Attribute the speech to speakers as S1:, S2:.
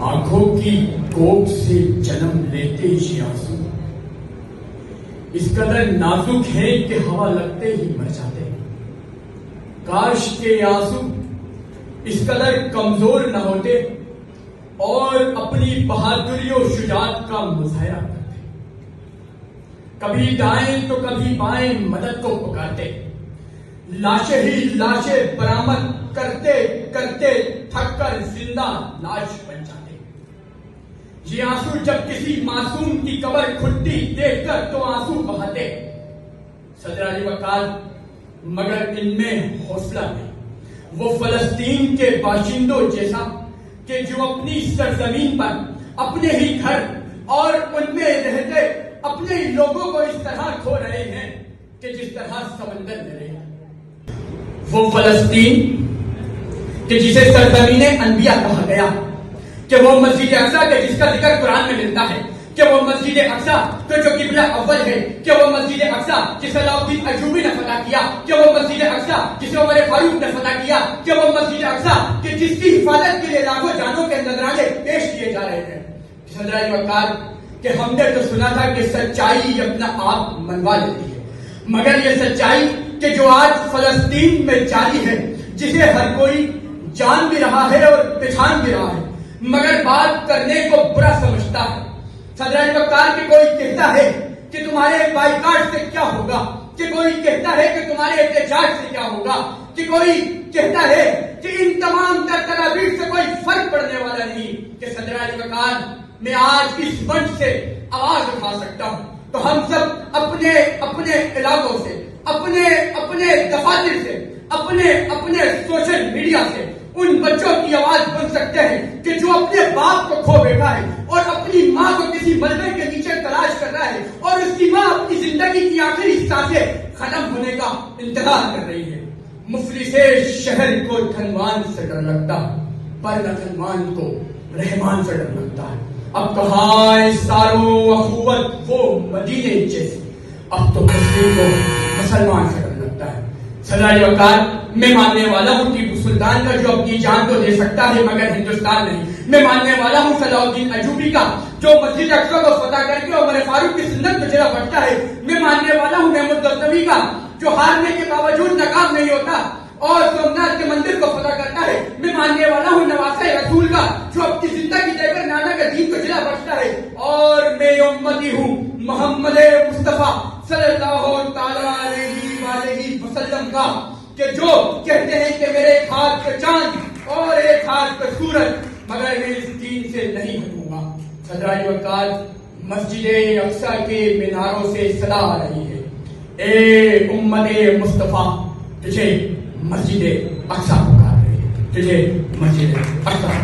S1: آنکھوں کی کوکھ سے جنم لیتے ہی آنسو اس قدر نازک ہیں کہ ہوا لگتے ہی مر جاتے ہیں. کاش کے آنسو اس قدر کمزور نہ ہوتے اور اپنی بہادری و شجاعت کا مظاہرہ کرتے. کبھی دائیں تو کبھی بائیں مدد کو پکارتے, لاشیں ہی لاشیں برآمد کرتے کرتے تھک کر زندہ لاش بن جاتے. یہ آنسو جب کسی معصوم کی قبر کھلتی دیکھ کر تو آنسو بہاتے. صدر علی وقار مگر ان میں حوصلہ نہیں, وہ فلسطین کے باشندوں جیسا کہ جو اپنی سرزمین پر اپنے ہی گھر اور ان میں رہتے اپنے ہی لوگوں کو اس طرح کھو رہے ہیں کہ جس طرح سمندر میں رہے. وہ فلسطین کہ جسے سرزمین انبیاء کہا گیا, کہ وہ مسجد اقصیٰ کے جس کا ذکر قرآن میں ملتا ہے, کہ وہ مسجد اقصیٰ تو جو قبلہ اول ہے, کہ وہ مسجد اقصیٰ جسے علاء الدین ایوبی نے فتح کیا, کہ وہ مسجد اقصیٰ جسے عمر فاروق نے فتح کیا, کہ وہ مسجد اقصیٰ کہ جس کی حفاظت کے لیے لاکھوں جانوں کے نذرانے پیش کیے جا رہے ہیں. صدر علی وقار کہ ہم نے تو سنا تھا کہ سچائی اپنا آپ منوا لیتی ہے, مگر یہ سچائی کہ جو آج فلسطین میں جاری ہے, جسے ہر کوئی جان بھی رہا ہے اور پہچان بھی رہا ہے, مگر بات کرنے کو برا سمجھتا ہے. صدر علی وقار کہ کوئی کہتا ہے کہ تمہارے بائیکاٹ سے کیا ہوگا, کہ کوئی کہتا ہے کہ تمہارے احتجاج سے کیا ہوگا, کہ کوئی کہتا ہے کہ ان تمام تر تدابیر سے کوئی فرق پڑنے والا نہیں. کہ صدر علی وقار میں آج اس منچ سے آواز اٹھا سکتا ہوں تو ہم سب اپنے اپنے علاقوں سے, اپنے اپنے دفاتر سے, اپنے اپنے سوشل میڈیا سے ان بچوں کی آواز بن سکتے ہیں کہ جو اپنے باپ کو کھو بیٹھا ہے اور اپنی ماں کو کسی ملبے کے نیچے تلاش کر رہا ہے, اور اس کی ماں اپنی زندگی کی آخری سانسیں ختم ہونے کا انتظار کر رہی ہے. مفلس شہر کو دھنوان سے ڈر لگتا ہے, پر نہ دھنوان کو رحمان سے ڈر لگتا ہے. اب کہاں سارو اخوت وہ مدینے جیسی, اب تو مسلم کو مسلمان سے ڈر لگتا ہے. صدر علی وقار میں ماننے والا ہوں ٹیپو سلطان کا جو اپنی جان تو دے سکتا ہے مگر ہندوستان نہیں. میں ماننے والا ہوں علاء الدین ایوبی کا جو مسجد اقصیٰ کو فتح کر کے عمر فاروق کی سنت کو جلا بٹتا ہے. میں ماننے والا ہوں محمود غزنوی کا جو ہارنے کے باوجود ناکام نہیں ہوتا اور سومناتھ کے مندر کو فتح کرتا ہے. میں ماننے والا ہوں نواسہ رسول کا جو اپنی زندگی دے کر نانا کے دین کو جلا بٹتا ہے. اور میں امتی ہوں محمد مصطفیٰ صلی اللہ تعالیٰ علیہ وسلم کا کہ جو کہتے ہیں کہ میرے ایک ہاتھ پہ چاند اور ایک ہاتھ پہ سورج, مگر میں اس دین سے نہیں ہٹوں گا. صدر علی وقار مسجد اقصیٰ کے میناروں سے صدا آ رہی ہے, اے امت مصطفیٰ تجھے مسجد اقصیٰ پکار رہی ہے, تجھے مسجد اقصیٰ.